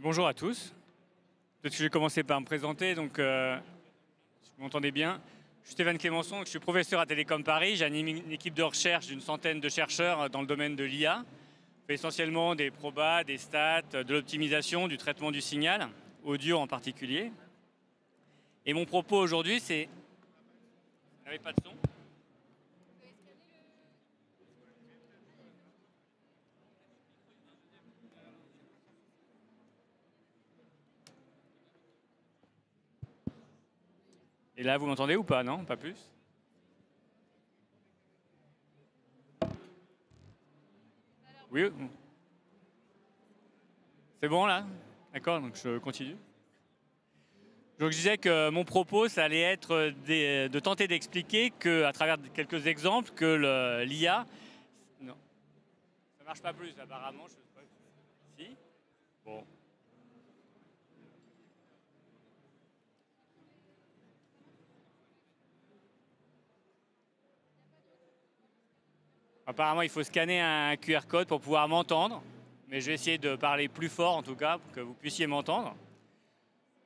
Bonjour à tous. Peut-être que je vais commencer par me présenter. Si vous m'entendez bien, je suis Stéphane Clémençon, je suis professeur à Télécom Paris. J'anime une équipe de recherche d'une centaine de chercheurs dans le domaine de l'IA. On fait essentiellement des probas, des stats, de l'optimisation, du traitement du signal, audio en particulier. Et mon propos aujourd'hui, c'est... Vous n'avez pas de son ? Et là, vous m'entendez ou pas? Non, pas plus? Oui. C'est bon là? D'accord, donc je continue. Donc je disais que mon propos, ça allait être de tenter d'expliquer qu'à travers quelques exemples, que l'IA... Non, ça marche pas plus apparemment. Je sais pas. Si? Bon. Apparemment, il faut scanner un QR code pour pouvoir m'entendre. Mais je vais essayer de parler plus fort en tout cas, pour que vous puissiez m'entendre.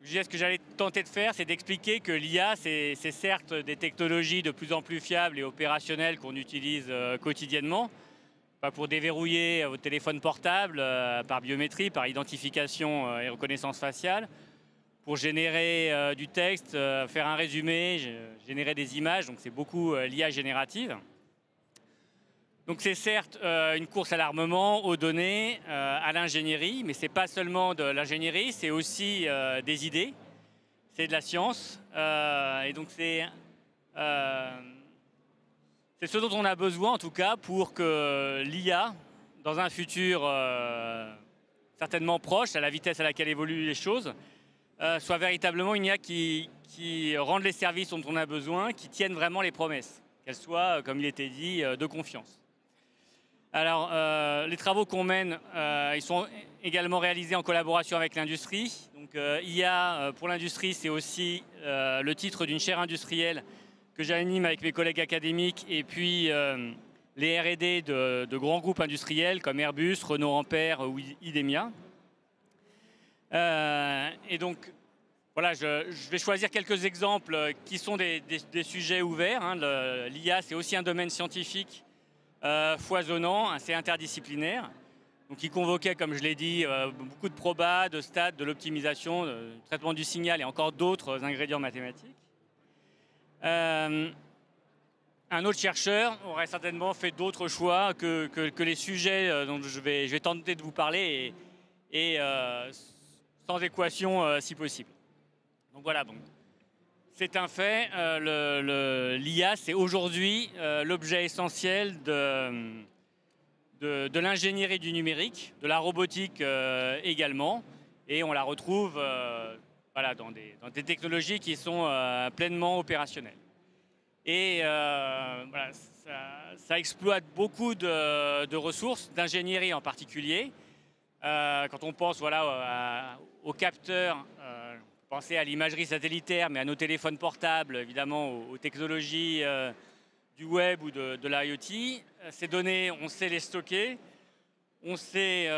Je disais, ce que j'allais tenter de faire, c'est d'expliquer que l'IA, c'est certes des technologies de plus en plus fiables et opérationnelles qu'on utilise quotidiennement, pour déverrouiller votre téléphone portable par biométrie, par identification et reconnaissance faciale, pour générer du texte, faire un résumé, générer des images, donc c'est beaucoup l'IA générative. Donc c'est certes une course à l'armement, aux données, à l'ingénierie, mais ce n'est pas seulement de l'ingénierie, c'est aussi des idées, c'est de la science, et donc c'est ce dont on a besoin en tout cas pour que l'IA, dans un futur certainement proche, à la vitesse à laquelle évoluent les choses, soit véritablement une IA qui rende les services dont on a besoin, qui tienne vraiment les promesses, qu'elle soit, comme il était dit, de confiance. Alors, les travaux qu'on mène, ils sont également réalisés en collaboration avec l'industrie. Donc, IA pour l'industrie, c'est aussi le titre d'une chaire industrielle que j'anime avec mes collègues académiques et puis les R&D de grands groupes industriels comme Airbus, Renault Ampère ou Idemia. Et donc, voilà, je vais choisir quelques exemples qui sont des sujets ouverts. L'IA, c'est aussi un domaine scientifique foisonnant, assez interdisciplinaire, donc qui convoquait, comme je l'ai dit, beaucoup de probas, de stats, de l'optimisation, du traitement du signal et encore d'autres ingrédients mathématiques. Un autre chercheur aurait certainement fait d'autres choix que les sujets dont je vais tenter de vous parler et sans équation si possible. Donc voilà, bon. C'est un fait, l'IA, c'est aujourd'hui l'objet essentiel de l'ingénierie du numérique, de la robotique également, et on la retrouve voilà, dans des technologies qui sont pleinement opérationnelles. Et voilà, ça exploite beaucoup de ressources, d'ingénierie en particulier. Quand on pense voilà, aux capteurs, pensez à l'imagerie satellitaire, mais à nos téléphones portables, évidemment, aux technologies du web ou de l'IoT. Ces données, on sait les stocker, on sait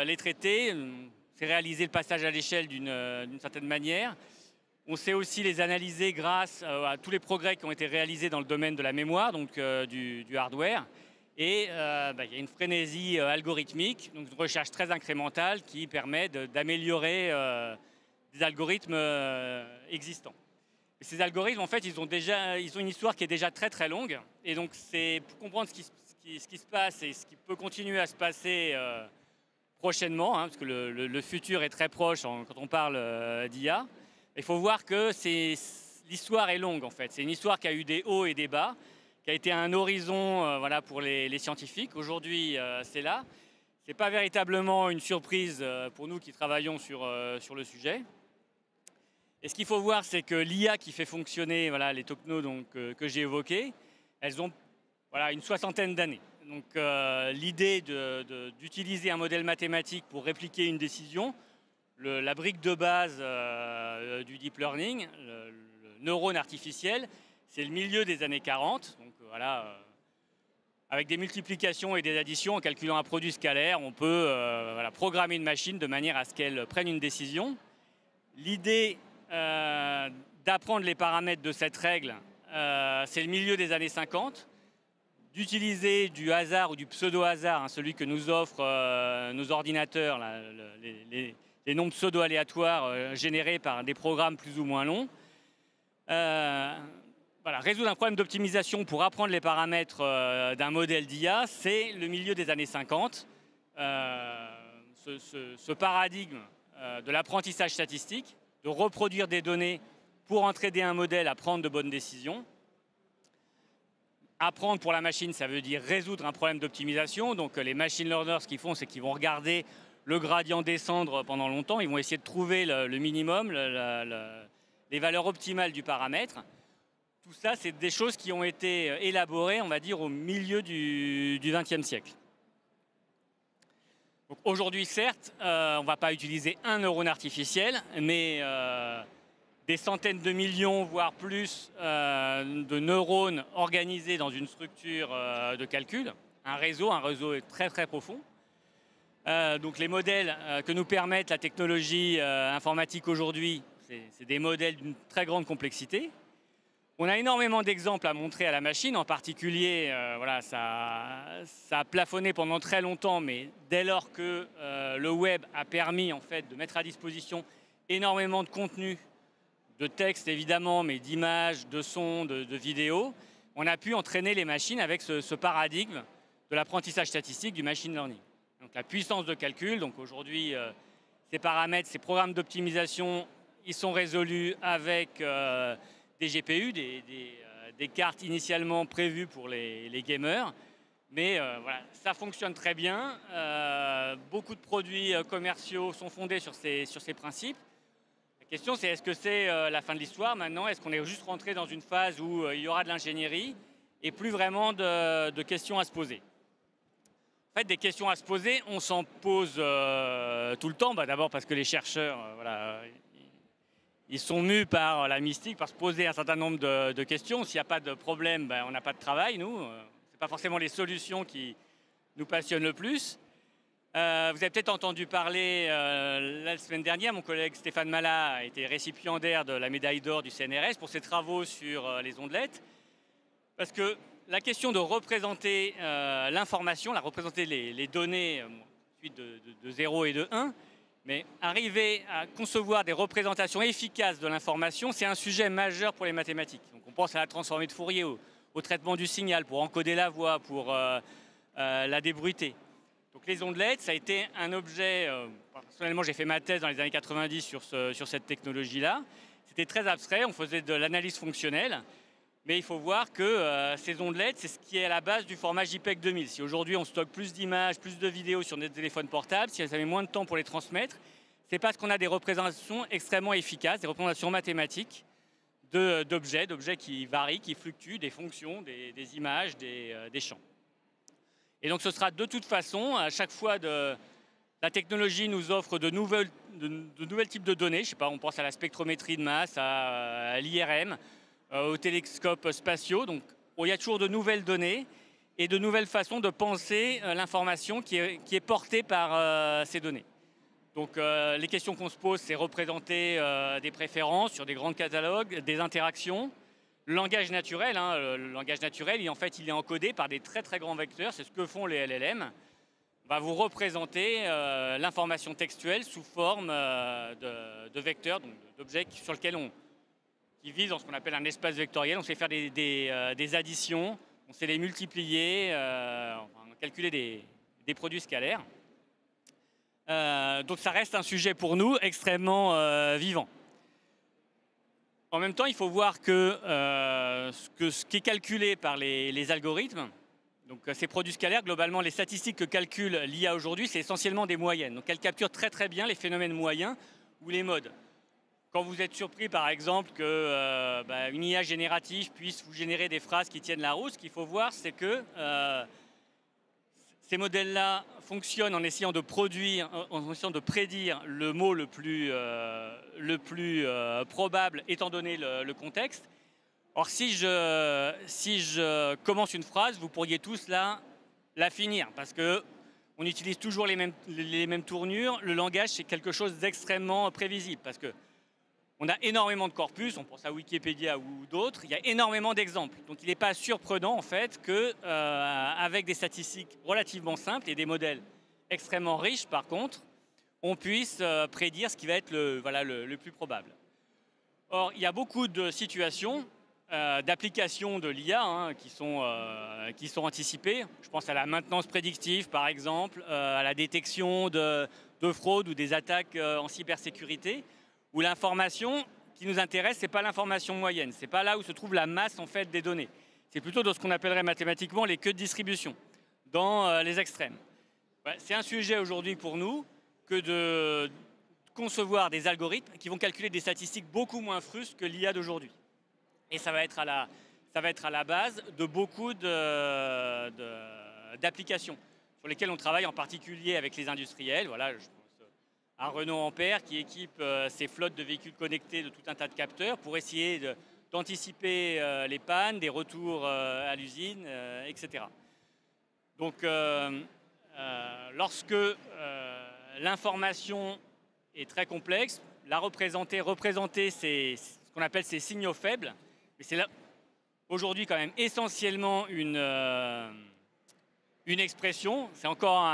les traiter, on sait réaliser le passage à l'échelle d'une certaine manière. On sait aussi les analyser grâce à tous les progrès qui ont été réalisés dans le domaine de la mémoire, donc du hardware. Et il y a une frénésie algorithmique, donc une recherche très incrémentale qui permet d'améliorer des algorithmes existants. Et ces algorithmes, en fait, ils ont une histoire qui est déjà très très longue. Et donc, c'est pour comprendre ce qui se passe et ce qui peut continuer à se passer prochainement, parce que le futur est très proche quand on parle d'IA. Il faut voir que l'histoire est longue, en fait. C'est une histoire qui a eu des hauts et des bas, qui a été un horizon voilà, pour les scientifiques. Aujourd'hui, c'est là. Ce n'est pas véritablement une surprise pour nous qui travaillons sur le sujet. Et ce qu'il faut voir, c'est que l'IA qui fait fonctionner voilà, les technos que j'ai évoqués, elles ont voilà, une soixantaine d'années. Donc l'idée d'utiliser un modèle mathématique pour répliquer une décision, la brique de base du deep learning, le neurone artificiel, c'est le milieu des années 40. Donc voilà, Avec des multiplications et des additions, en calculant un produit scalaire, on peut voilà, programmer une machine de manière à ce qu'elle prenne une décision. L'idée d'apprendre les paramètres de cette règle, c'est le milieu des années 50, d'utiliser du hasard ou du pseudo-hasard, hein, celui que nous offrent nos ordinateurs, là, les nombres pseudo-aléatoires générés par des programmes plus ou moins longs. Voilà, résoudre un problème d'optimisation pour apprendre les paramètres d'un modèle d'IA, c'est le milieu des années 50. Ce paradigme de l'apprentissage statistique, de reproduire des données pour entraîner un modèle à prendre de bonnes décisions. Apprendre pour la machine, ça veut dire résoudre un problème d'optimisation. Donc les machine learners, ce qu'ils font, c'est qu'ils vont regarder le gradient descendre pendant longtemps. Ils vont essayer de trouver le minimum, les valeurs optimales du paramètre. Tout ça, c'est des choses qui ont été élaborées, on va dire, au milieu du XXe siècle. Aujourd'hui, certes, on ne va pas utiliser un neurone artificiel, mais des centaines de millions, voire plus, de neurones organisés dans une structure de calcul. Un réseau très très profond. Donc les modèles que nous permettent la technologie informatique aujourd'hui, c'est des modèles d'une très grande complexité. On a énormément d'exemples à montrer à la machine, en particulier, voilà, ça a plafonné pendant très longtemps, mais dès lors que le web a permis en fait, de mettre à disposition énormément de contenu, de texte évidemment, mais d'images, de sons, de vidéos, on a pu entraîner les machines avec ce paradigme de l'apprentissage statistique du machine learning. Donc la puissance de calcul, donc aujourd'hui, ces paramètres, ces programmes d'optimisation, ils sont résolus avec des GPU, des cartes initialement prévues pour les gamers. Mais voilà, ça fonctionne très bien. Beaucoup de produits commerciaux sont fondés sur ces principes. La question, c'est est-ce que c'est la fin de l'histoire maintenant? Est-ce qu'on est juste rentré dans une phase où il y aura de l'ingénierie et plus vraiment de questions à se poser? En fait, des questions à se poser, on s'en pose tout le temps. D'abord parce que les chercheurs, voilà, ils sont mus par la mystique, par se poser un certain nombre de questions. S'il n'y a pas de problème, on n'a pas de travail, nous. Ce n'est pas forcément les solutions qui nous passionnent le plus. Vous avez peut-être entendu parler, la semaine dernière, mon collègue Stéphane Malat a été récipiendaire de la médaille d'or du CNRS pour ses travaux sur les ondelettes. Parce que la question de représenter l'information, représenter les données, suite de 0 et de 1, mais arriver à concevoir des représentations efficaces de l'information, c'est un sujet majeur pour les mathématiques. Donc on pense à la transformée de Fourier, au traitement du signal, pour encoder la voix, pour la débruiter. Donc les ondelettes, ça a été un objet, personnellement j'ai fait ma thèse dans les années 90 sur cette technologie-là. C'était très abstrait, on faisait de l'analyse fonctionnelle, mais il faut voir que ces ondelettes, c'est ce qui est à la base du format JPEG 2000. Si aujourd'hui on stocke plus d'images, plus de vidéos sur nos téléphones portables, si ça met moins de temps pour les transmettre, c'est parce qu'on a des représentations extrêmement efficaces, des représentations mathématiques d'objets qui varient, qui fluctuent, des fonctions, des images, des champs. Et donc ce sera de toute façon, à chaque fois, la technologie nous offre de nouvelles types de données. Je sais pas, on pense à la spectrométrie de masse, à l'IRM, aux télescopes spatiaux. Donc il y a toujours de nouvelles données et de nouvelles façons de penser l'information qui est portée par ces données. Donc les questions qu'on se pose, c'est représenter des préférences sur des grands catalogues, des interactions. Le langage naturel, le langage naturel, en fait, il est encodé par des très très grands vecteurs. C'est ce que font les LLM. On va vous représenter l'information textuelle sous forme de vecteurs, donc d'objets sur lesquels qui visent dans ce qu'on appelle un espace vectoriel. On sait faire des additions, on sait les multiplier, calculer des produits scalaires. Donc ça reste un sujet pour nous extrêmement vivant. En même temps, il faut voir que ce qui est calculé par les algorithmes, donc ces produits scalaires, globalement, les statistiques que calcule l'IA aujourd'hui, c'est essentiellement des moyennes. Donc elle capture très très bien les phénomènes moyens ou les modes. Quand vous êtes surpris, par exemple, qu'une IA générative puisse vous générer des phrases qui tiennent la route, ce qu'il faut voir, c'est que ces modèles-là fonctionnent en essayant de prédire le mot le plus probable étant donné le contexte. Or, si je commence une phrase, vous pourriez tous la finir, parce que on utilise toujours les mêmes tournures. Le langage, c'est quelque chose d'extrêmement prévisible, parce que on a énormément de corpus, on pense à Wikipédia ou d'autres, il y a énormément d'exemples. Donc il n'est pas surprenant en fait que, avec des statistiques relativement simples et des modèles extrêmement riches par contre, on puisse prédire ce qui va être le plus probable. Or, il y a beaucoup de situations d'applications de l'IA qui sont anticipées. Je pense à la maintenance prédictive, par exemple, à la détection de fraudes ou des attaques en cybersécurité, où l'information qui nous intéresse, ce n'est pas l'information moyenne, ce n'est pas là où se trouve la masse en fait, des données. C'est plutôt dans ce qu'on appellerait mathématiquement les queues de distribution, dans les extrêmes. C'est un sujet aujourd'hui pour nous que de concevoir des algorithmes qui vont calculer des statistiques beaucoup moins frustes que l'IA d'aujourd'hui. Et ça va être à la base de beaucoup d'applications sur lesquelles on travaille en particulier avec les industriels. Voilà, je pense à Renault Ampère qui équipe ses flottes de véhicules connectés de tout un tas de capteurs pour essayer d'anticiper les pannes, des retours à l'usine, etc. Donc, lorsque l'information est très complexe, la représenter c'est ce qu'on appelle ces signaux faibles. Mais c'est là, aujourd'hui, quand même, essentiellement une expression. C'est encore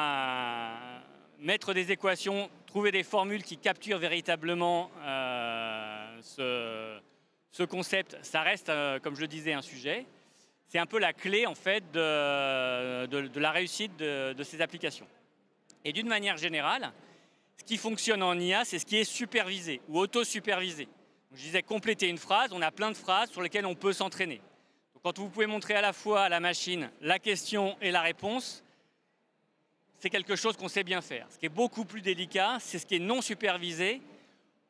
mettre des équations, trouver des formules qui capturent véritablement ce concept. Ça reste, comme je le disais, un sujet. C'est un peu la clé, en fait, de la réussite de ces applications. Et d'une manière générale, ce qui fonctionne en IA, c'est ce qui est supervisé ou auto-supervisé. Je disais compléter une phrase, on a plein de phrases sur lesquelles on peut s'entraîner. Quand vous pouvez montrer à la fois à la machine la question et la réponse, c'est quelque chose qu'on sait bien faire. Ce qui est beaucoup plus délicat, c'est ce qui est non supervisé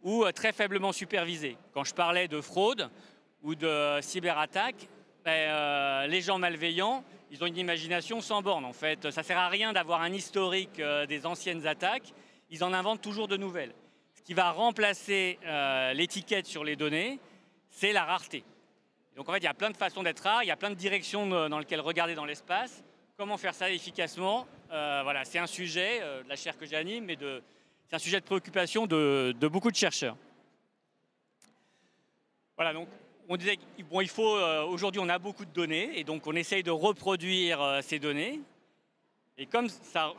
ou très faiblement supervisé. Quand je parlais de fraude ou de cyberattaque, les gens malveillants, ils ont une imagination sans borne. En fait, ça ne sert à rien d'avoir un historique des anciennes attaques, ils en inventent toujours de nouvelles. Ce qui va remplacer l'étiquette sur les données, c'est la rareté. Donc en fait, il y a plein de façons d'être rare, il y a plein de directions dans lesquelles regarder dans l'espace. Comment faire ça efficacement, voilà, c'est un sujet de la chaire que j'anime, mais c'est un sujet de préoccupation de beaucoup de chercheurs. Voilà, donc on disait qu'il faut, aujourd'hui on a beaucoup de données, et donc on essaye de reproduire ces données. Et comme ça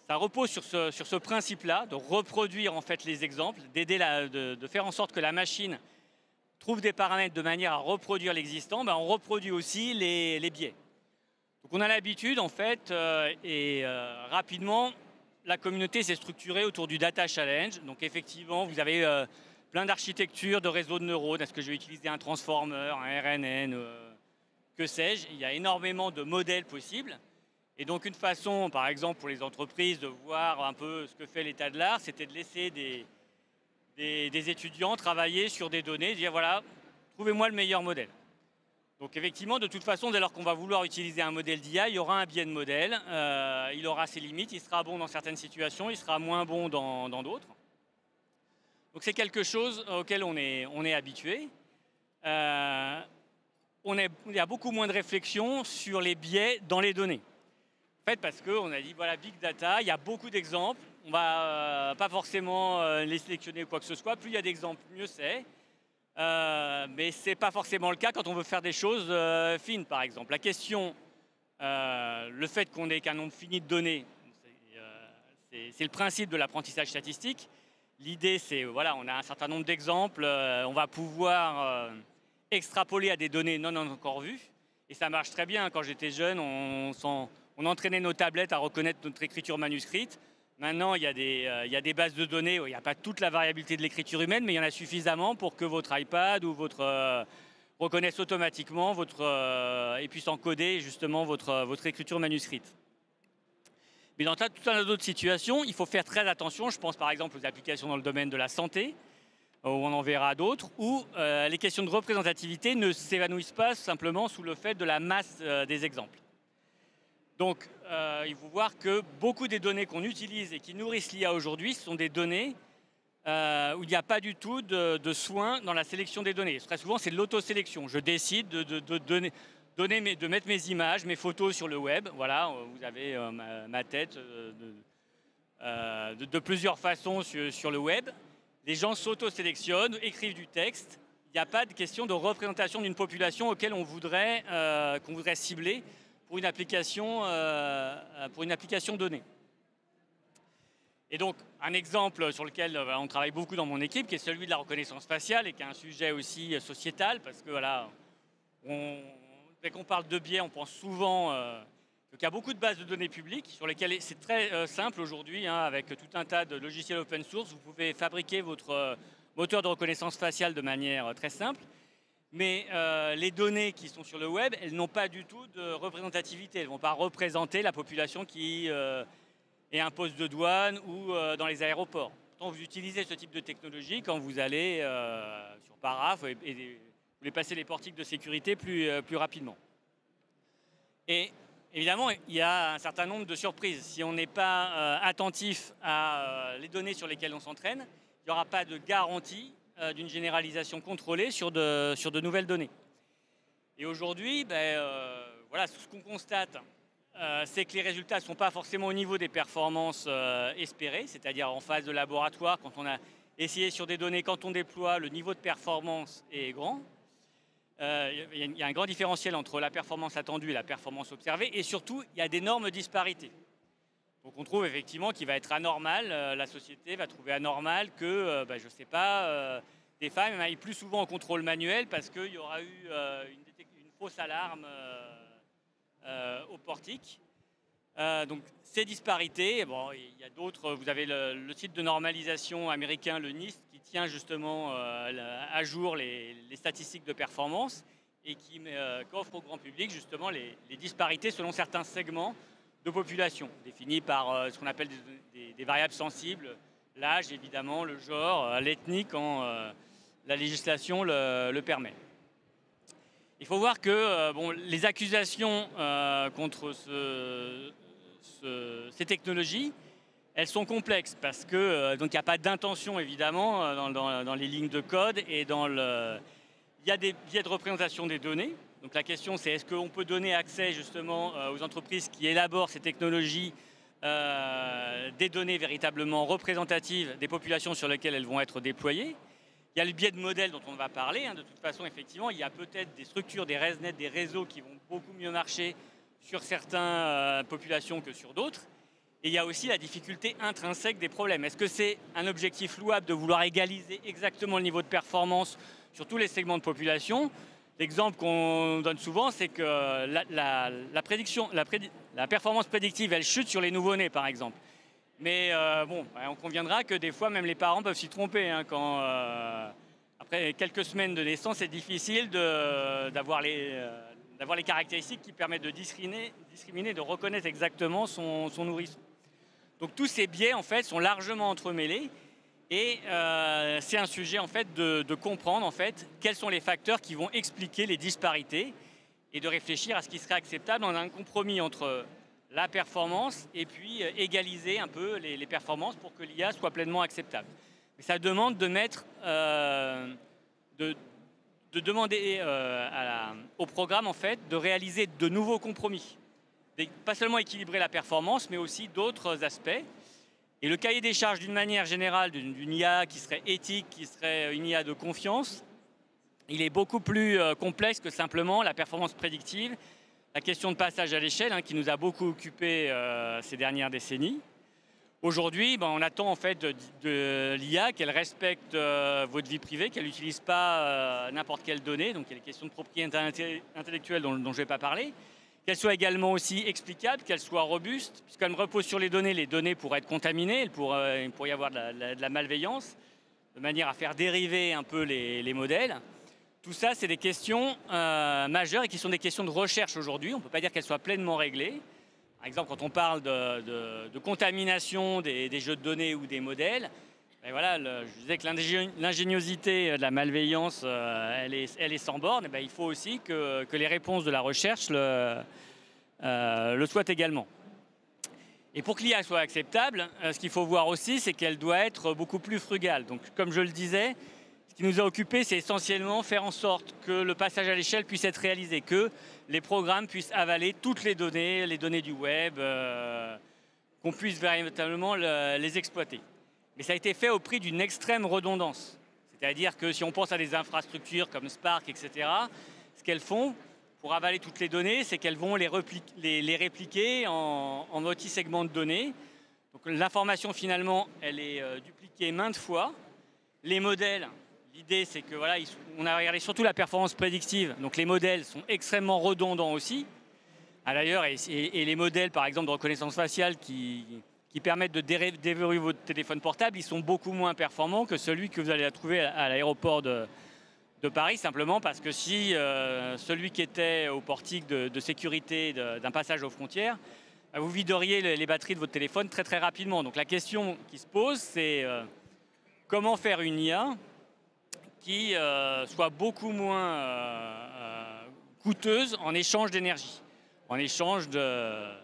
repose sur ce principe-là, de reproduire en fait les exemples, de faire en sorte que la machine trouve des paramètres de manière à reproduire l'existant, on reproduit aussi les biais. Donc on a l'habitude en fait, rapidement, la communauté s'est structurée autour du Data Challenge. Donc effectivement, vous avez plein d'architectures, de réseaux de neurones. Est-ce que je vais utiliser un transformer, un RNN, que sais-je? Il y a énormément de modèles possibles. Et donc une façon, par exemple, pour les entreprises de voir un peu ce que fait l'état de l'art, c'était de laisser des étudiants travailler sur des données, dire voilà, trouvez-moi le meilleur modèle. Donc effectivement, de toute façon, dès lors qu'on va vouloir utiliser un modèle d'IA, il y aura un biais de modèle, il aura ses limites, il sera bon dans certaines situations, il sera moins bon dans d'autres. Donc c'est quelque chose auquel on est habitué. Il y a beaucoup moins de réflexion sur les biais dans les données. En fait, parce qu'on a dit, voilà, big data, il y a beaucoup d'exemples. On ne va pas forcément les sélectionner ou quoi que ce soit. Plus il y a d'exemples, mieux c'est. Mais ce n'est pas forcément le cas quand on veut faire des choses fines, par exemple. La question, le fait qu'on n'ait qu'un nombre fini de données, c'est le principe de l'apprentissage statistique. L'idée, c'est, voilà, on a un certain nombre d'exemples, on va pouvoir extrapoler à des données non encore vues. Et ça marche très bien. Quand j'étais jeune, on entraînait nos tablettes à reconnaître notre écriture manuscrite. Maintenant, il y a des bases de données où il n'y a pas toute la variabilité de l'écriture humaine, mais il y en a suffisamment pour que votre iPad ou votre reconnaisse automatiquement et puisse encoder justement votre écriture manuscrite. Mais dans tout un tas d'autres situations, il faut faire très attention. Je pense par exemple aux applications dans le domaine de la santé, où on en verra d'autres, où les questions de représentativité ne s'évanouissent pas simplement sous le fait de la masse des exemples. Donc, il faut voir que beaucoup des données qu'on utilise et qui nourrissent l'IA aujourd'hui sont des données où il n'y a pas du tout de soin dans la sélection des données. Très souvent, c'est de l'autosélection. Je décide de mettre mes images, mes photos sur le web. Voilà, vous avez ma tête de plusieurs façons sur le web. Les gens s'auto-sélectionnent, écrivent du texte. Il n'y a pas de question de représentation d'une population auquel qu'on voudrait cibler pour une application donnée. Et donc, un exemple sur lequel on travaille beaucoup dans mon équipe, qui est celui de la reconnaissance faciale et qui est un sujet aussi sociétal, parce que voilà, dès qu'on parle de biais, on pense souvent qu'il y a beaucoup de bases de données publiques sur lesquelles c'est très simple aujourd'hui, hein, avec tout un tas de logiciels open source. Vous pouvez fabriquer votre moteur de reconnaissance faciale de manière très simple. Mais les données qui sont sur le web, elles n'ont pas du tout de représentativité. Elles ne vont pas représenter la population qui est à un poste de douane ou dans les aéroports. Pourtant, vous utilisez ce type de technologie quand vous allez sur Paraf et vous voulez passer les portiques de sécurité plus rapidement. Et évidemment, il y a un certain nombre de surprises. Si on n'est pas attentif à les données sur lesquelles on s'entraîne, il n'y aura pas de garantie d'une généralisation contrôlée sur de nouvelles données. Et aujourd'hui, voilà, ce qu'on constate, c'est que les résultats ne sont pas forcément au niveau des performances espérées, c'est-à-dire en phase de laboratoire, quand on a essayé sur des données, quand on déploie, le niveau de performance est grand. Il y a un grand différentiel entre la performance attendue et la performance observée, et surtout, il y a d'énormes disparités. Donc on trouve effectivement qu'il va être anormal, la société va trouver anormal que, je ne sais pas, des femmes aillent plus souvent au contrôle manuel parce qu'il y aura eu une fausse alarme au portique. Donc ces disparités, bon, il y a d'autres, vous avez le site de normalisation américain, le NIST, qui tient justement à jour les statistiques de performance et qui offre au grand public justement les disparités selon certains segments de population, définis par ce qu'on appelle des variables sensibles, l'âge évidemment, le genre, l'ethnie quand la législation le permet. Il faut voir que les accusations contre ces technologies, elles sont complexes parce que donc il n'y a pas d'intention évidemment dans les lignes de code et il y a des biais de représentation des données. Donc la question c'est est-ce qu'on peut donner accès justement aux entreprises qui élaborent ces technologies des données véritablement représentatives des populations sur lesquelles elles vont être déployées. Il y a le biais de modèles dont on va parler. De toute façon, effectivement, il y a peut-être des structures, des ResNet, des réseaux qui vont beaucoup mieux marcher sur certaines populations que sur d'autres. Et il y a aussi la difficulté intrinsèque des problèmes. Est-ce que c'est un objectif louable de vouloir égaliser exactement le niveau de performance sur tous les segments de population ? L'exemple qu'on donne souvent, c'est que la performance prédictive, elle chute sur les nouveau-nés, par exemple. Mais on conviendra que des fois, même les parents peuvent s'y tromper. Quand, après quelques semaines de naissance, c'est difficile d'avoir les caractéristiques qui permettent de discriminer, de reconnaître exactement son nourrisson. Donc tous ces biais, en fait, sont largement entremêlés. Et c'est un sujet en fait, de comprendre en fait, quels sont les facteurs qui vont expliquer les disparités et de réfléchir à ce qui serait acceptable dans un compromis entre la performance et puis égaliser un peu les performances pour que l'IA soit pleinement acceptable. Mais ça demande de mettre, de demander au programme en fait, de réaliser de nouveaux compromis. Pas seulement équilibrer la performance, mais aussi d'autres aspects. Et le cahier des charges, d'une manière générale, d'une IA qui serait éthique, qui serait une IA de confiance, il est beaucoup plus complexe que simplement la performance prédictive, la question de passage à l'échelle, qui nous a beaucoup occupé ces dernières décennies. Aujourd'hui, on attend en fait de l'IA qu'elle respecte votre vie privée, qu'elle n'utilise pas n'importe quelle donnée, donc il y a les questions de propriété intellectuelle dont je ne vais pas parler, qu'elle soit également aussi explicable, qu'elle soit robuste, puisqu'elle repose sur les données pourraient être contaminées, il pourrait y avoir de la malveillance, de manière à faire dériver un peu les modèles. Tout ça, c'est des questions majeures et qui sont des questions de recherche aujourd'hui. On ne peut pas dire qu'elles soient pleinement réglées. Par exemple, quand on parle de contamination des jeux de données ou des modèles, voilà, je disais que l'ingéniosité de la malveillance, elle est sans borne. Il faut aussi que les réponses de la recherche le soient également. Et pour que l'IA soit acceptable, ce qu'il faut voir aussi, c'est qu'elle doit être beaucoup plus frugale. Donc, comme je le disais, ce qui nous a occupé, c'est essentiellement faire en sorte que le passage à l'échelle puisse être réalisé, que les programmes puissent avaler toutes les données du web, qu'on puisse véritablement les exploiter. Mais ça a été fait au prix d'une extrême redondance. C'est-à-dire que si on pense à des infrastructures comme Spark, etc., ce qu'elles font pour avaler toutes les données, c'est qu'elles vont les répliquer en multi-segments de données. Donc l'information, finalement, elle est dupliquée maintes fois. Les modèles, l'idée, c'est que voilà, on a regardé surtout la performance prédictive. Donc les modèles sont extrêmement redondants aussi. D'ailleurs, et les modèles, par exemple, de reconnaissance faciale qui permettent de déverrouiller votre téléphone portable, ils sont beaucoup moins performants que celui que vous allez trouver à l'aéroport de Paris, simplement parce que si celui qui était au portique de sécurité d'un passage aux frontières, vous videriez les batteries de votre téléphone très très rapidement. Donc la question qui se pose, c'est comment faire une IA qui soit beaucoup moins coûteuse en échange d'énergie, en échange de...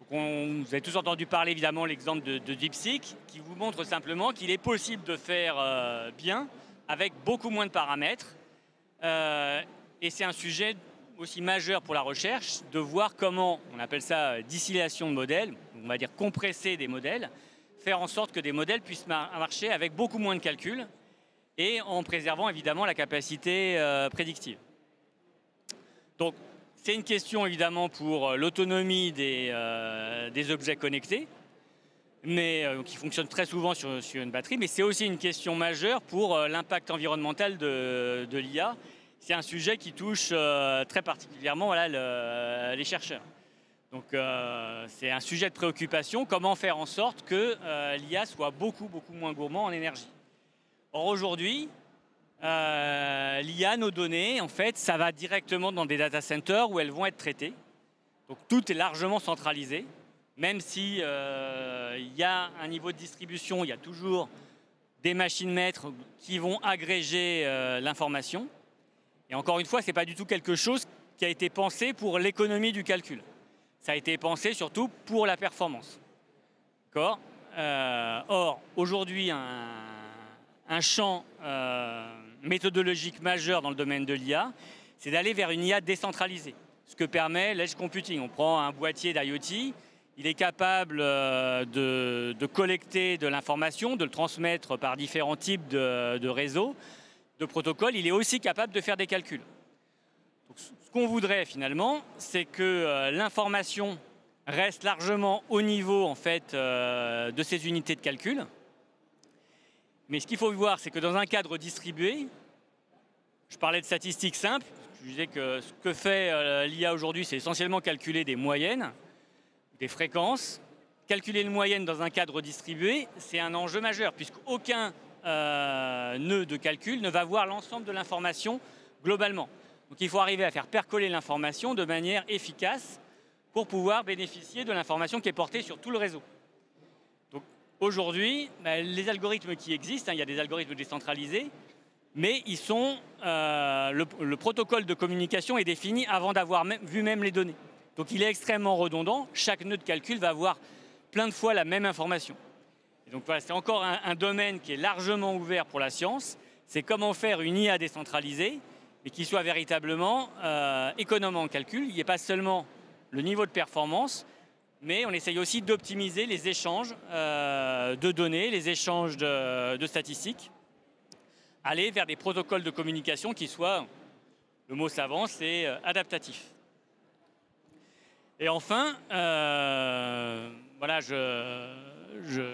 Vous avez tous entendu parler évidemment l'exemple de DeepSeek qui vous montre simplement qu'il est possible de faire bien avec beaucoup moins de paramètres. Et c'est un sujet aussi majeur pour la recherche de voir comment, on appelle ça distillation de modèles, on va dire compresser des modèles, faire en sorte que des modèles puissent marcher avec beaucoup moins de calculs et en préservant évidemment la capacité prédictive. Donc, c'est une question évidemment pour l'autonomie des objets connectés, mais qui fonctionnent très souvent sur une batterie, mais c'est aussi une question majeure pour l'impact environnemental de l'IA. C'est un sujet qui touche très particulièrement voilà, les chercheurs. Donc c'est un sujet de préoccupation, comment faire en sorte que l'IA soit beaucoup moins gourmand en énergie. Or aujourd'hui, l'IA, nos données, en fait, ça va directement dans des data centers où elles vont être traitées. Donc tout est largement centralisé, même si il y a un niveau de distribution, il y a toujours des machines maîtres qui vont agréger l'information. Et encore une fois, ce n'est pas du tout quelque chose qui a été pensé pour l'économie du calcul. Ça a été pensé surtout pour la performance. D'accord ? Or, aujourd'hui, un champ méthodologique majeur dans le domaine de l'IA, c'est d'aller vers une IA décentralisée. Ce que permet l'edge computing. On prend un boîtier d'IoT, il est capable de collecter de l'information, de le transmettre par différents types de réseaux, de protocoles. Il est aussi capable de faire des calculs. Donc, ce qu'on voudrait finalement, c'est que l'information reste largement au niveau en fait, de ces unités de calcul. Mais ce qu'il faut voir, c'est que dans un cadre distribué, je parlais de statistiques simples, je disais que ce que fait l'IA aujourd'hui, c'est essentiellement calculer des moyennes, des fréquences. Calculer une moyenne dans un cadre distribué, c'est un enjeu majeur, puisqu'aucun nœud de calcul ne va voir l'ensemble de l'information globalement. Donc il faut arriver à faire percoler l'information de manière efficace pour pouvoir bénéficier de l'information qui est portée sur tout le réseau. Aujourd'hui, les algorithmes qui existent, il y a des algorithmes décentralisés, mais ils sont, le protocole de communication est défini avant d'avoir vu même les données. Donc il est extrêmement redondant, chaque nœud de calcul va avoir plein de fois la même information. Et donc voilà, c'est encore un domaine qui est largement ouvert pour la science, c'est comment faire une IA décentralisée, mais qui soit véritablement économe en calcul. Il n'y a pas seulement le niveau de performance, mais on essaye aussi d'optimiser les échanges de données, les échanges de statistiques, aller vers des protocoles de communication qui soient, le mot savant, c'est adaptatif. Et enfin, voilà, je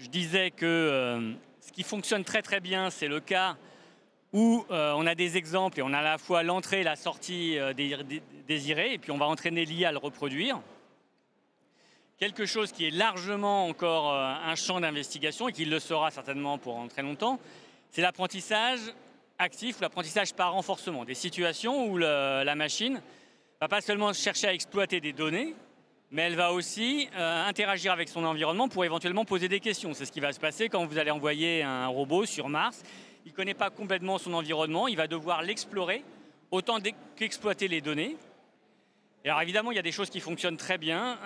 disais que ce qui fonctionne très très bien, c'est le cas où on a des exemples et on a à la fois l'entrée et la sortie désirée, et puis on va entraîner l'IA à le reproduire. Quelque chose qui est largement encore un champ d'investigation et qui le sera certainement pour très longtemps, c'est l'apprentissage actif ou l'apprentissage par renforcement. Des situations où la machine ne va pas seulement chercher à exploiter des données, mais elle va aussi interagir avec son environnement pour éventuellement poser des questions. C'est ce qui va se passer quand vous allez envoyer un robot sur Mars. Il ne connaît pas complètement son environnement, il va devoir l'explorer autant qu'exploiter les données. Et alors évidemment, il y a des choses qui fonctionnent très bien.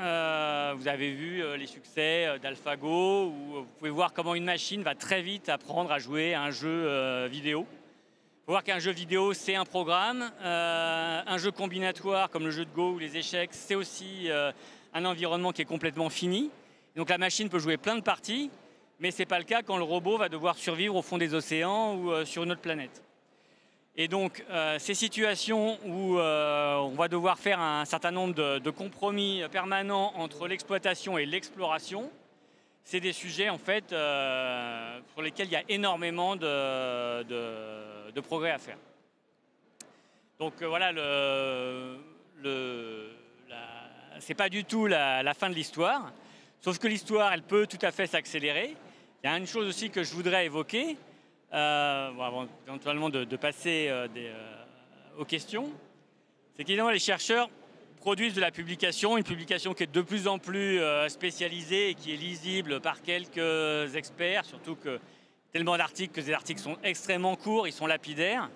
Vous avez vu les succès d'AlphaGo, où vous pouvez voir comment une machine va très vite apprendre à jouer à un jeu vidéo. Il faut voir qu'un jeu vidéo, c'est un programme. Un jeu combinatoire, comme le jeu de Go ou les échecs, c'est aussi un environnement qui est complètement fini. Donc la machine peut jouer plein de parties, mais ce n'est pas le cas quand le robot va devoir survivre au fond des océans ou sur une autre planète. Et donc, ces situations où on va devoir faire un certain nombre de compromis permanents entre l'exploitation et l'exploration, c'est des sujets en fait sur lesquels il y a énormément de progrès à faire. Donc voilà, c'est pas du tout la fin de l'histoire, sauf que l'histoire, elle peut tout à fait s'accélérer. Il y a une chose aussi que je voudrais évoquer, avant éventuellement de passer aux questions, c'est qu'évidemment les chercheurs produisent de la publication, une publication qui est de plus en plus spécialisée et qui est lisible par quelques experts, surtout que tellement d'articles que ces articles sont extrêmement courts, ils sont lapidaires.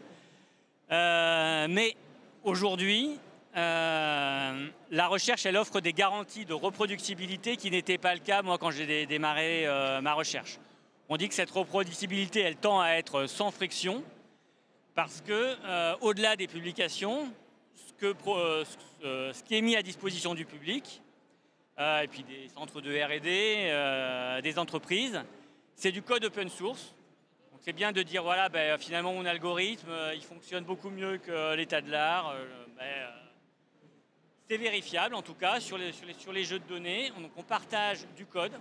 Mais aujourd'hui, la recherche, elle offre des garanties de reproductibilité qui n'étaient pas le cas, moi, quand j'ai démarré ma recherche. On dit que cette reproducibilité, elle tend à être sans friction, parce que, au-delà des publications, ce qui est mis à disposition du public, et puis des centres de R&D, des entreprises, c'est du code open source. Donc c'est bien de dire, voilà, finalement, mon algorithme, il fonctionne beaucoup mieux que l'état de l'art. C'est vérifiable, en tout cas, sur les jeux de données. Donc on partage du code.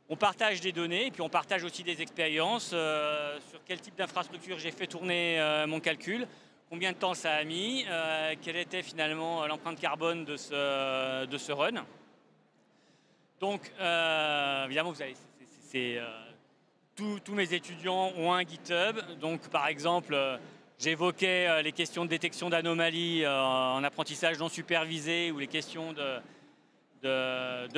On partage des données et puis on partage aussi des expériences sur quel type d'infrastructure j'ai fait tourner mon calcul, combien de temps ça a mis, quelle était finalement l'empreinte carbone de ce run. Donc évidemment, tous mes étudiants ont un GitHub. Donc par exemple, j'évoquais les questions de détection d'anomalies en apprentissage non supervisé ou les questions de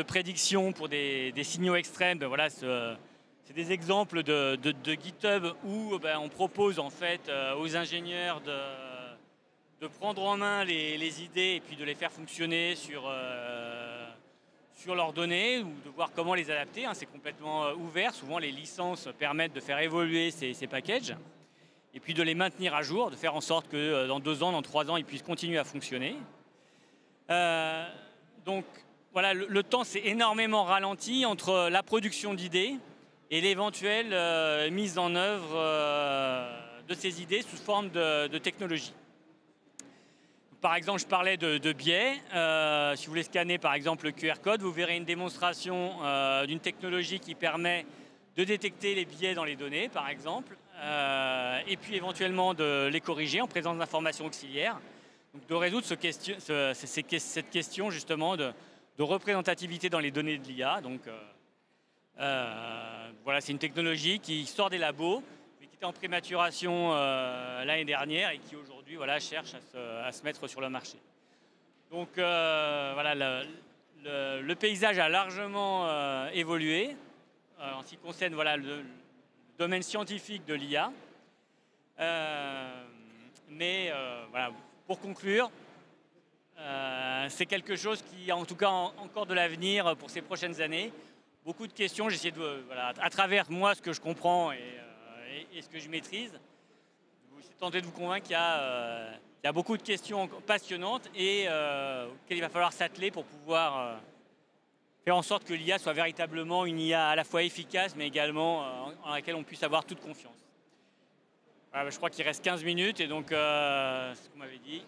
prédiction pour des signaux extrêmes. Voilà, c'est des exemples de GitHub où on propose en fait aux ingénieurs de prendre en main les idées et puis de les faire fonctionner sur leurs données ou de voir comment les adapter. C'est complètement ouvert. Souvent, les licences permettent de faire évoluer ces packages et puis de les maintenir à jour, de faire en sorte que dans 2 ans, dans 3 ans, ils puissent continuer à fonctionner. Donc, voilà, le temps s'est énormément ralenti entre la production d'idées et l'éventuelle mise en œuvre de ces idées sous forme de technologie. Par exemple, je parlais de biais. Si vous voulez scanner par exemple le QR code, vous verrez une démonstration d'une technologie qui permet de détecter les biais dans les données, par exemple, et puis éventuellement de les corriger en présence d'informations auxiliaires. Donc de résoudre cette question justement de représentativité dans les données de l'IA. Donc voilà, c'est une technologie qui sort des labos, mais qui était en prématuration l'année dernière et qui aujourd'hui cherche à se mettre sur le marché. Donc voilà, le paysage a largement évolué en ce qui concerne le domaine scientifique de l'IA. Mais voilà, pour conclure, c'est quelque chose qui a en tout cas encore de l'avenir pour ces prochaines années. Beaucoup de questions, j'ai essayé à travers moi ce que je comprends et ce que je maîtrise, j'ai tenté de vous convaincre qu'il y a beaucoup de questions passionnantes et auxquelles il va falloir s'atteler pour pouvoir faire en sorte que l'IA soit véritablement une IA à la fois efficace mais également en laquelle on puisse avoir toute confiance. Voilà, je crois qu'il reste 15 minutes et donc c'est ce qu'on m'avait dit.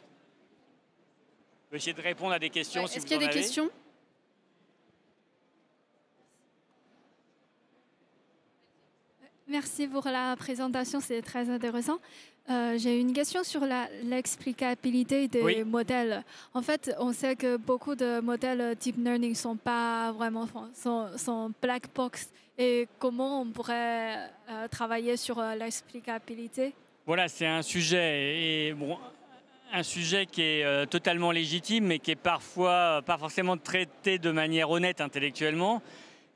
Je vais essayer de répondre à des questions si vous en avez. Est-ce qu'il y a des questions ? Merci pour la présentation, c'est très intéressant. J'ai une question sur l'explicabilité des modèles. En fait, on sait que beaucoup de modèles deep learning ne sont pas vraiment sont black box. Et comment on pourrait travailler sur l'explicabilité ? Voilà, c'est un sujet, un sujet qui est totalement légitime, mais qui est parfois pas forcément traité de manière honnête intellectuellement.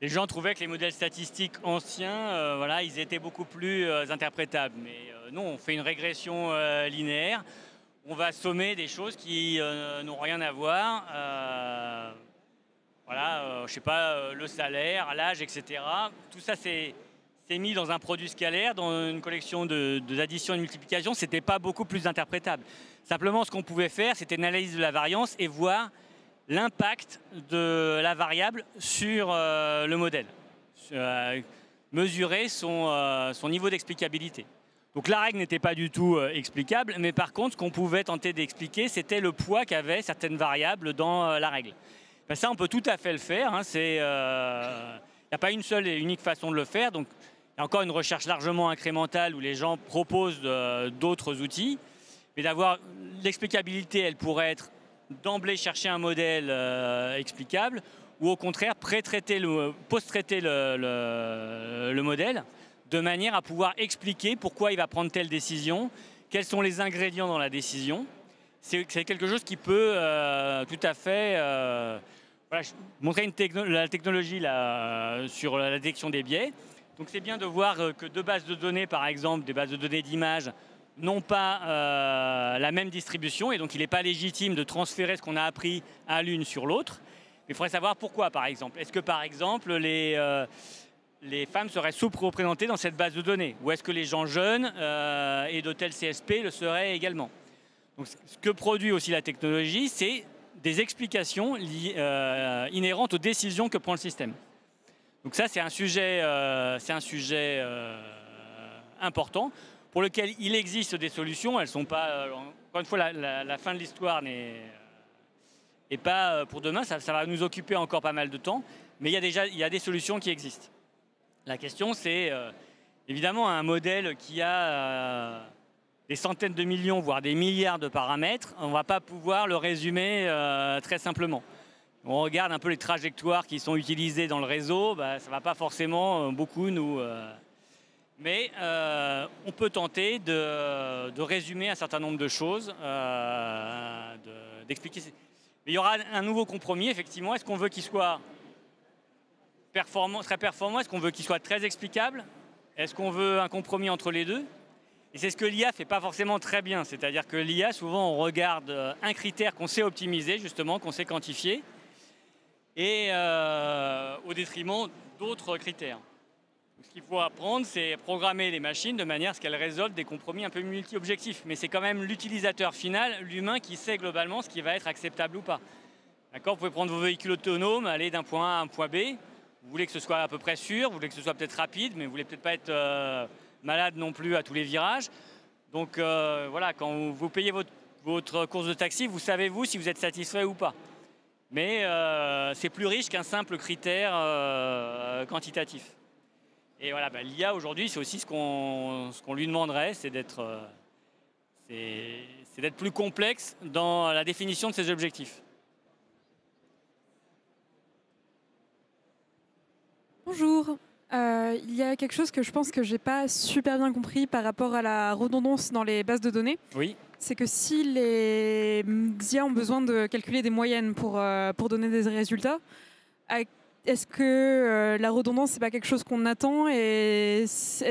Les gens trouvaient que les modèles statistiques anciens, ils étaient beaucoup plus interprétables. Mais non, on fait une régression linéaire. on va sommer des choses qui n'ont rien à voir. Voilà, je sais pas, le salaire, l'âge, etc. Tout ça, c'est mis dans un produit scalaire, dans une collection d'addition et de multiplication. Ce n'était pas beaucoup plus interprétable. Simplement, ce qu'on pouvait faire, c'était une analyse de la variance et voir l'impact de la variable sur le modèle. Mesurer son niveau d'explicabilité. Donc la règle n'était pas du tout explicable, mais par contre, ce qu'on pouvait tenter d'expliquer, c'était le poids qu'avaient certaines variables dans la règle. Ben ça, on peut tout à fait le faire. Hein. Il n'y a pas une seule et unique façon de le faire. Donc, il y a encore une recherche largement incrémentale où les gens proposent d'autres outils. Mais d'avoir l'explicabilité, elle pourrait être d'emblée chercher un modèle explicable ou au contraire post-traiter le modèle de manière à pouvoir expliquer pourquoi il va prendre telle décision, quels sont les ingrédients dans la décision. C'est quelque chose qui peut tout à fait... voilà, je montrais la technologie là, sur la détection des biais. Donc c'est bien de voir que deux bases de données, par exemple, des bases de données d'images, n'ont pas la même distribution et donc il n'est pas légitime de transférer ce qu'on a appris à l'une sur l'autre. Mais il faudrait savoir pourquoi, par exemple. Est-ce que, par exemple, les femmes seraient sous-représentées dans cette base de données? Ou est-ce que les gens jeunes et de tel CSP le seraient également? Donc, ce que produit aussi la technologie, c'est des explications inhérentes aux décisions que prend le système. Donc ça, c'est un sujet important pour lequel il existe des solutions. Elles ne sont pas... encore une fois, la fin de l'histoire n'est pas pour demain. Ça va nous occuper encore pas mal de temps. Mais il y a des solutions qui existent. La question, c'est évidemment un modèle qui a des centaines de millions, voire des milliards de paramètres. On ne va pas pouvoir le résumer très simplement. On regarde un peu les trajectoires qui sont utilisées dans le réseau. Ça ne va pas forcément beaucoup nous... Mais on peut tenter de résumer un certain nombre de choses, d'expliquer. Mais il y aura un nouveau compromis, effectivement. Est-ce qu'on veut qu'il soit très performant? Est-ce qu'on veut qu'il soit très explicable? Est-ce qu'on veut un compromis entre les deux? Et c'est ce que l'IA ne fait pas forcément très bien. C'est-à-dire que l'IA, souvent, on regarde un critère qu'on sait optimiser, justement, qu'on sait quantifier, et au détriment d'autres critères. Ce qu'il faut apprendre, c'est programmer les machines de manière à ce qu'elles résolvent des compromis un peu multi-objectifs. Mais c'est quand même l'utilisateur final, l'humain, qui sait globalement ce qui va être acceptable ou pas. D'accord ? Vous pouvez prendre vos véhicules autonomes, aller d'un point A à un point B. Vous voulez que ce soit à peu près sûr, vous voulez que ce soit peut-être rapide, mais vous voulez peut-être pas être malade non plus à tous les virages. Donc voilà, quand vous payez votre course de taxi, vous savez vous si vous êtes satisfait ou pas. Mais c'est plus riche qu'un simple critère quantitatif. Et voilà, l'IA aujourd'hui, c'est aussi ce qu'on lui demanderait, c'est d'être plus complexe dans la définition de ses objectifs. Bonjour. Il y a quelque chose que je pense que je n'ai pas super bien compris par rapport à la redondance dans les bases de données. Oui. C'est que si les IA ont besoin de calculer des moyennes pour donner des résultats, est-ce que la redondance, c'est pas quelque chose qu'on attend, et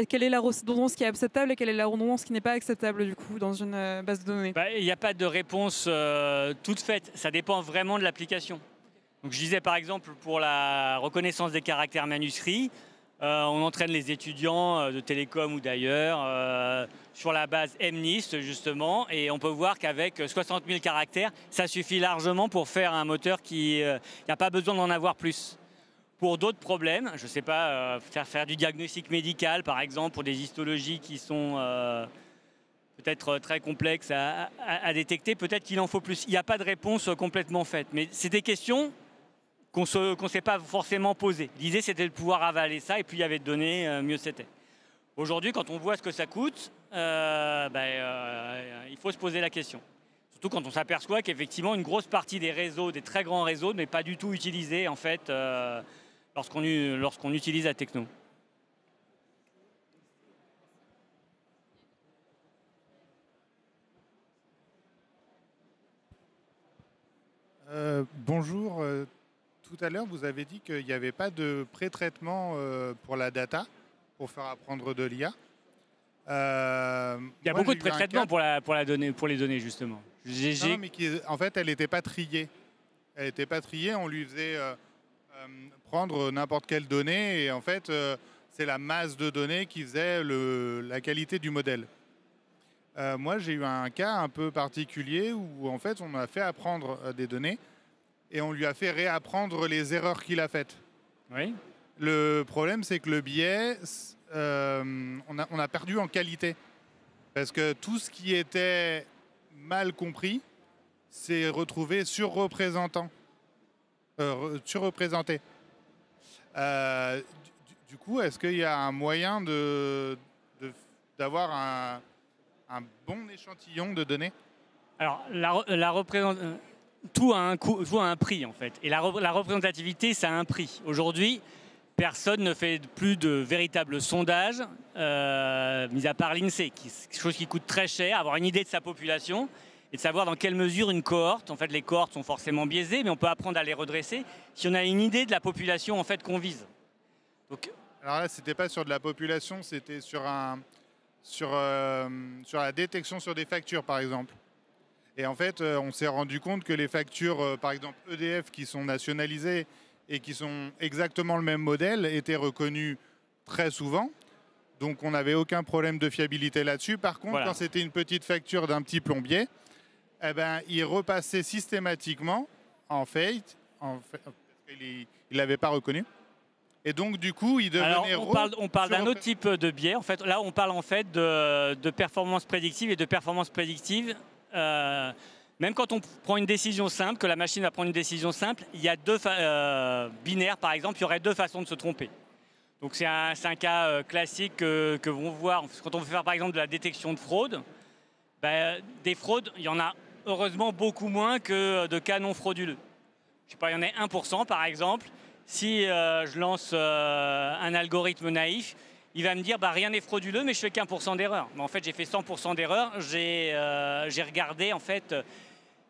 quelle est la redondance qui est acceptable et quelle est la redondance qui n'est pas acceptable du coup dans une base de données? Il n'y a pas de réponse toute faite. Ça dépend vraiment de l'application. Donc, je disais par exemple pour la reconnaissance des caractères manuscrits, on entraîne les étudiants de télécom ou d'ailleurs sur la base MNIST justement, et on peut voir qu'avec 60 000 caractères, ça suffit largement pour faire un moteur qui n'a pas besoin d'en avoir plus. Pour d'autres problèmes, je ne sais pas, faire du diagnostic médical par exemple, pour des histologies qui sont peut-être très complexes à détecter, peut-être qu'il en faut plus. Il n'y a pas de réponse complètement faite, mais c'est des questions qu'on ne s'est pas forcément posées. L'idée, c'était de pouvoir avaler ça, et plus il y avait de données, mieux c'était. Aujourd'hui, quand on voit ce que ça coûte, il faut se poser la question. Surtout quand on s'aperçoit qu'effectivement, une grosse partie des réseaux, des très grands réseaux, n'est pas du tout utilisée en fait, lorsqu'on utilise la techno. Bonjour. Tout à l'heure, vous avez dit qu'il n'y avait pas de pré-traitement pour la data, pour faire apprendre de l'IA. Il y a beaucoup de pré-traitements pour les données, justement. Non, mais en fait, elle n'était pas triée. Elle n'était pas triée, on lui faisait prendre n'importe quelle donnée, et en fait, c'est la masse de données qui faisait la qualité du modèle. Moi, j'ai eu un cas un peu particulier où, en fait, on a fait apprendre des données, et on lui a fait réapprendre les erreurs qu'il a faites. Oui. Le problème, c'est que le biais, on a perdu en qualité. Parce que tout ce qui était mal compris s'est retrouvé surreprésenté. Du coup, est-ce qu'il y a un moyen d'avoir un bon échantillon de données? Alors, tout a un coût, tout a un prix, en fait. Et la représentativité, ça a un prix. Aujourd'hui, personne ne fait plus de véritables sondages, mis à part l'INSEE, quelque chose qui coûte très cher, avoir une idée de sa population et de savoir dans quelle mesure une cohorte, en fait les cohortes sont forcément biaisées, mais on peut apprendre à les redresser si on a une idée de la population en fait qu'on vise. Donc, alors là, c'était pas sur de la population, c'était sur la détection sur des factures, par exemple. Et en fait, on s'est rendu compte que les factures, par exemple EDF, qui sont nationalisées et qui sont exactement le même modèle, étaient reconnues très souvent. Donc on n'avait aucun problème de fiabilité là-dessus. Par contre, voilà, quand c'était une petite facture d'un petit plombier, eh ben, il repassait systématiquement en fake, parce qu'il ne l'avait pas reconnu. Et donc, du coup, il devenait... Alors, on parle d'un autre type de biais. En fait, là, on parle en fait de performance prédictive et de performance prédictive. Même quand on prend une décision simple, que la machine va prendre une décision simple, il y a deux binaires, par exemple, il y aurait deux façons de se tromper. Donc, c'est un cas classique que vont voir quand on veut faire, par exemple, de la détection de fraude. Ben, des fraudes, il y en a heureusement beaucoup moins que de cas non frauduleux. Je sais pas, il y en a 1% par exemple. Si je lance un algorithme naïf, il va me dire bah, rien n'est frauduleux, mais je fais qu'1% d'erreur. Mais en fait, j'ai fait 100% d'erreur. J'ai regardé en fait,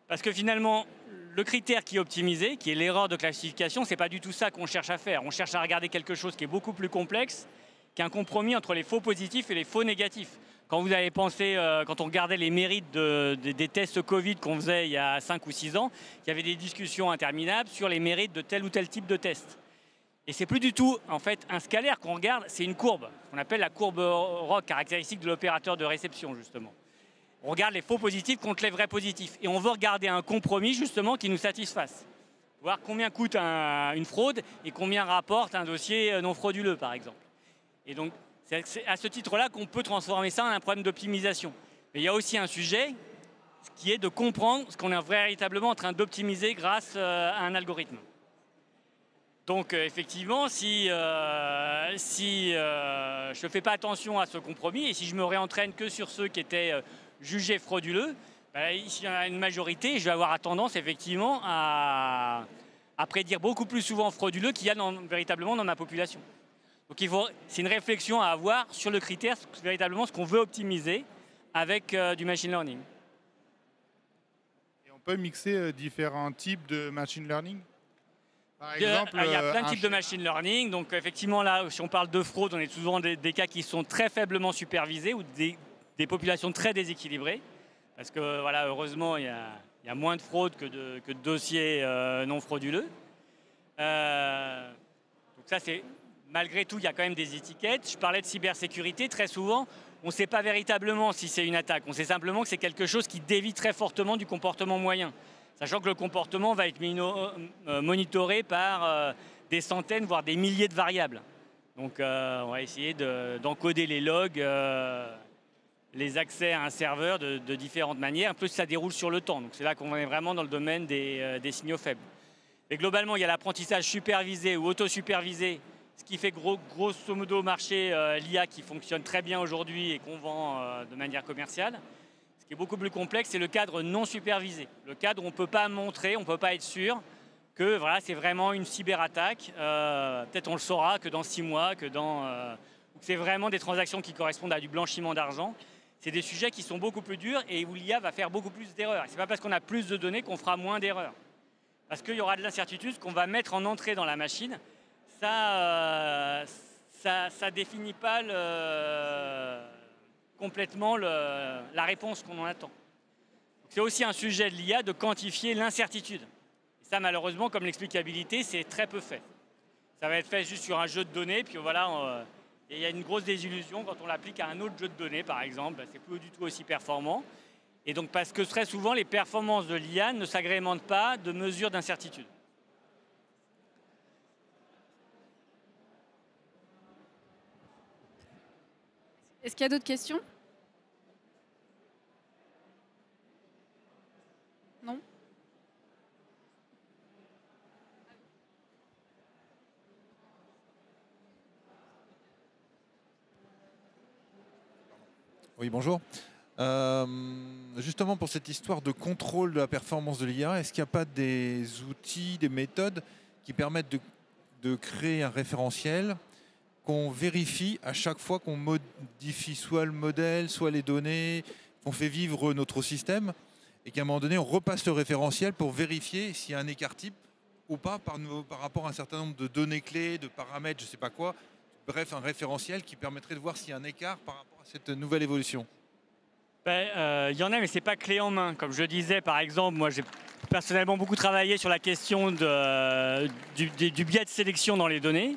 parce que finalement, le critère qui est optimisé, qui est l'erreur de classification, c'est pas du tout ça qu'on cherche à faire. On cherche à regarder quelque chose qui est beaucoup plus complexe, qu'un compromis entre les faux positifs et les faux négatifs. Quand vous avez pensé, quand on regardait les mérites des tests Covid qu'on faisait il y a 5 ou 6 ans, il y avait des discussions interminables sur les mérites de tel ou tel type de test. Et c'est plus du tout, en fait, un scalaire qu'on regarde, c'est une courbe, qu'on appelle la courbe ROC, caractéristique de l'opérateur de réception, justement. On regarde les faux positifs contre les vrais positifs. Et on veut regarder un compromis, justement, qui nous satisfasse. Voir combien coûte une fraude et combien rapporte un dossier non frauduleux, par exemple. Et donc, c'est à ce titre-là qu'on peut transformer ça en un problème d'optimisation. Mais il y a aussi un sujet qui est de comprendre ce qu'on est véritablement en train d'optimiser grâce à un algorithme. Donc effectivement, si je ne fais pas attention à ce compromis et si je me réentraîne que sur ceux qui étaient jugés frauduleux, s'il y en a une majorité, je vais avoir tendance effectivement à prédire beaucoup plus souvent frauduleux qu'il y a véritablement dans ma population. Donc c'est une réflexion à avoir sur le critère, véritablement ce qu'on veut optimiser avec du machine learning. Et on peut mixer différents types de machine learning? Par exemple, il y a plein de types de machine learning. Donc effectivement, là, si on parle de fraude, on est souvent des cas qui sont très faiblement supervisés ou des populations très déséquilibrées. Parce que voilà, heureusement, il y a moins de fraude que de dossiers non frauduleux. Donc ça, c'est... Malgré tout, il y a quand même des étiquettes. Je parlais de cybersécurité. Très souvent, on ne sait pas véritablement si c'est une attaque. On sait simplement que c'est quelque chose qui dévie très fortement du comportement moyen. Sachant que le comportement va être monitoré par des centaines, voire des milliers de variables. Donc, on va essayer d'encoder les logs, les accès à un serveur de différentes manières. Un peu, ça déroule sur le temps. Donc, c'est là qu'on est vraiment dans le domaine des signaux faibles. Et globalement, il y a l'apprentissage supervisé ou autosupervisé, ce qui fait grosso modo marcher l'IA qui fonctionne très bien aujourd'hui et qu'on vend de manière commerciale. Ce qui est beaucoup plus complexe, c'est le cadre non supervisé. Le cadre où on ne peut pas montrer, on ne peut pas être sûr que voilà, c'est vraiment une cyberattaque. Peut-être on le saura que dans 6 mois, que c'est vraiment des transactions qui correspondent à du blanchiment d'argent. C'est des sujets qui sont beaucoup plus durs et où l'IA va faire beaucoup plus d'erreurs. Ce n'est pas parce qu'on a plus de données qu'on fera moins d'erreurs. Parce qu'il y aura de l'incertitude qu'on va mettre en entrée dans la machine. Ça définit pas complètement la réponse qu'on en attend. C'est aussi un sujet de l'IA de quantifier l'incertitude. Et ça, malheureusement, comme l'explicabilité, c'est très peu fait. Ça va être fait juste sur un jeu de données, puis voilà, et il y a une grosse désillusion quand on l'applique à un autre jeu de données, par exemple, c'est plus du tout aussi performant. Et donc parce que très souvent, les performances de l'IA ne s'agrémentent pas de mesures d'incertitude. Est-ce qu'il y a d'autres questions? Non? Oui, bonjour. Justement, pour cette histoire de contrôle de la performance de l'IA, est-ce qu'il n'y a pas des outils, des méthodes qui permettent de créer un référentiel qu'on vérifie à chaque fois qu'on modifie soit le modèle, soit les données, qu'on fait vivre notre système, et qu'à un moment donné, on repasse le référentiel pour vérifier s'il y a un écart type ou pas par rapport à un certain nombre de données clés, de paramètres, je ne sais pas quoi. Bref, un référentiel qui permettrait de voir s'il y a un écart par rapport à cette nouvelle évolution. Il y en a, mais ce n'est pas clé en main. Comme je disais, par exemple, moi j'ai personnellement beaucoup travaillé sur la question du biais de sélection dans les données.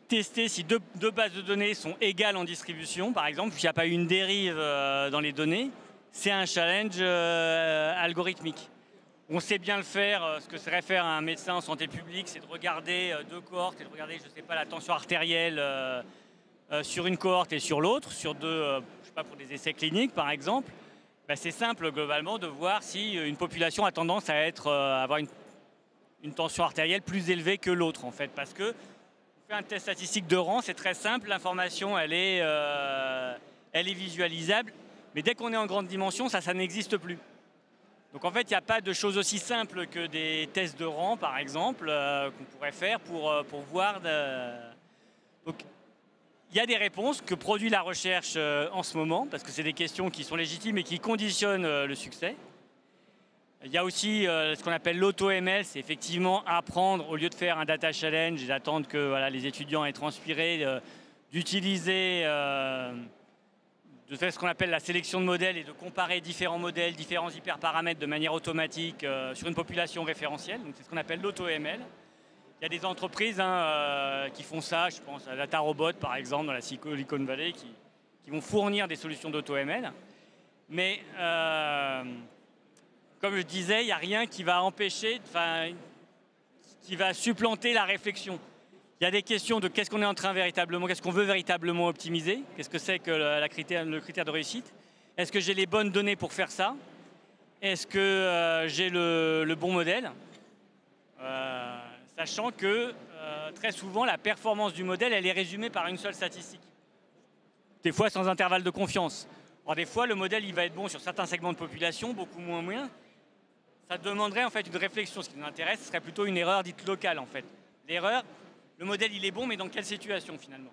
Tester si deux bases de données sont égales en distribution, par exemple, s'il n'y a pas eu une dérive dans les données, c'est un challenge algorithmique. On sait bien le faire, ce que serait faire un médecin en santé publique, c'est de regarder deux cohortes et de regarder, je ne sais pas, la tension artérielle sur une cohorte et sur l'autre, sur deux, je sais pas, pour des essais cliniques par exemple. Ben, c'est simple globalement de voir si une population a tendance à avoir une tension artérielle plus élevée que l'autre en fait, parce que on fait un test statistique de rang, c'est très simple, l'information elle est visualisable, mais dès qu'on est en grande dimension, ça n'existe plus. Donc en fait, il n'y a pas de chose aussi simple que des tests de rang par exemple qu'on pourrait faire pour voir. Donc, il y a des réponses que produit la recherche en ce moment, parce que c'est des questions qui sont légitimes et qui conditionnent le succès. Il y a aussi ce qu'on appelle l'auto-ML, c'est effectivement apprendre, au lieu de faire un data challenge et d'attendre que voilà, les étudiants aient transpiré, d'utiliser, de faire ce qu'on appelle la sélection de modèles et de comparer différents modèles, différents hyperparamètres de manière automatique sur une population référentielle. Donc c'est ce qu'on appelle l'auto-ML. Il y a des entreprises qui font ça, je pense à DataRobot par exemple, dans la Silicon Valley, qui vont fournir des solutions d'auto-ML. Mais comme je disais, il n'y a rien qui va empêcher, qui va supplanter la réflexion. Il y a des questions de qu'est-ce qu'on est en train véritablement, qu'est-ce qu'on veut véritablement optimiser, qu'est-ce que c'est que le critère de réussite. Est-ce que j'ai les bonnes données pour faire ça? Est-ce que j'ai le bon modèle? Sachant que très souvent, la performance du modèle, elle est résumée par une seule statistique. Des fois, sans intervalle de confiance. Alors, des fois, le modèle, il va être bon sur certains segments de population, beaucoup moins. Ça demanderait en fait une réflexion. Ce qui nous intéresse, ce serait plutôt une erreur dite locale, en fait. L'erreur, le modèle, il est bon, mais dans quelle situation, finalement?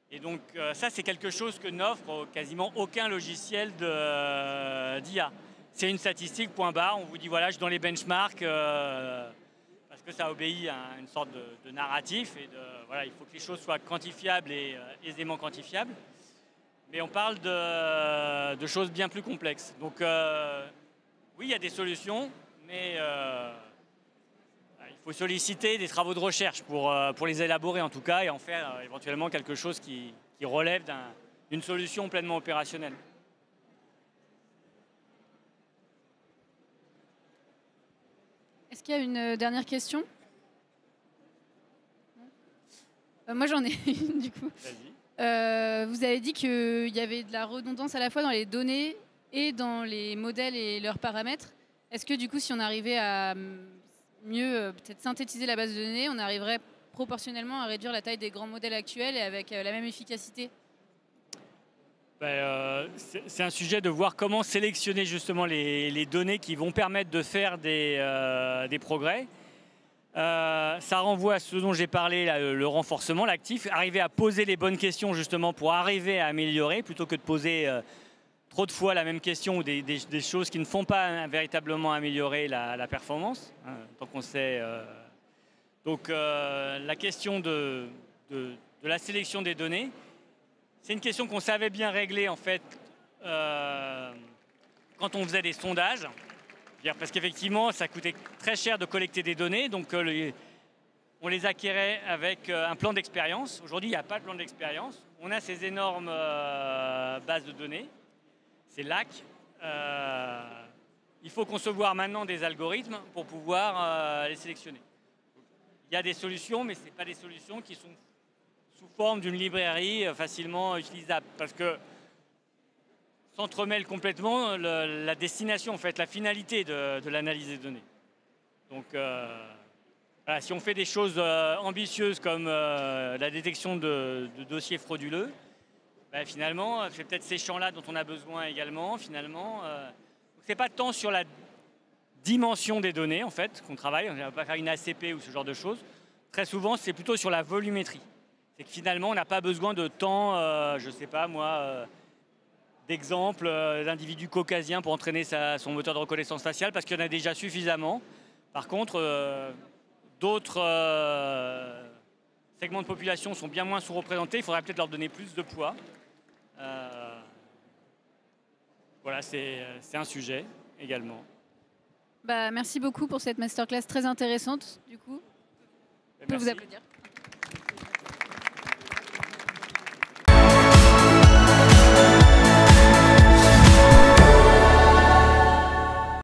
Et donc, ça, c'est quelque chose que n'offre quasiment aucun logiciel d'IA. C'est une statistique, point barre. On vous dit, voilà, je suis dans les benchmarks... parce que ça obéit à une sorte de narratif et voilà, il faut que les choses soient quantifiables et aisément quantifiables. Mais on parle de choses bien plus complexes. Donc oui, il y a des solutions, mais il faut solliciter des travaux de recherche pour les élaborer en tout cas et en faire éventuellement quelque chose qui relève d'une solution pleinement opérationnelle. Est-ce qu'il y a une dernière question? Moi, j'en ai une, du coup. Vous avez dit qu'il y avait de la redondance à la fois dans les données et dans les modèles et leurs paramètres. Est-ce que, du coup, si on arrivait à mieux peut-être synthétiser la base de données, on arriverait proportionnellement à réduire la taille des grands modèles actuels et avec la même efficacité? C'est un sujet de voir comment sélectionner justement les données qui vont permettre de faire des progrès. Ça renvoie à ce dont j'ai parlé, là, le renforcement, l'actif, arriver à poser les bonnes questions justement pour arriver à améliorer plutôt que de poser trop de fois la même question ou des choses qui ne font pas véritablement améliorer la performance, hein, tant qu'on sait. Donc la question de la sélection des données, C'est une question qu'on savait bien régler en fait quand on faisait des sondages. Parce qu'effectivement, ça coûtait très cher de collecter des données, donc on les acquérait avec un plan d'expérience. Aujourd'hui, il n'y a pas de plan d'expérience. On a ces énormes bases de données, ces LAC. Il faut concevoir maintenant des algorithmes pour pouvoir les sélectionner. Il y a des solutions, mais ce n'est pas des solutions qui sont sous forme d'une librairie facilement utilisable. Parce que s'entremêle complètement la destination, en fait, la finalité de l'analyse des données. Donc, voilà, si on fait des choses ambitieuses comme la détection de dossiers frauduleux, ben, finalement, c'est peut-être ces champs-là dont on a besoin également. Finalement, c'est pas tant sur la dimension des données, en fait, qu'on travaille. On ne va pas faire une ACP ou ce genre de choses. Très souvent, c'est plutôt sur la volumétrie. C'est que finalement, on n'a pas besoin de temps, je ne sais pas moi, d'exemples d'individus caucasiens pour entraîner son moteur de reconnaissance faciale parce qu'il y en a déjà suffisamment. Par contre, d'autres segments de population sont bien moins sous-représentés. Il faudrait peut-être leur donner plus de poids. Voilà, c'est un sujet également. Bah, merci beaucoup pour cette masterclass très intéressante, du coup. Je peux vous applaudir.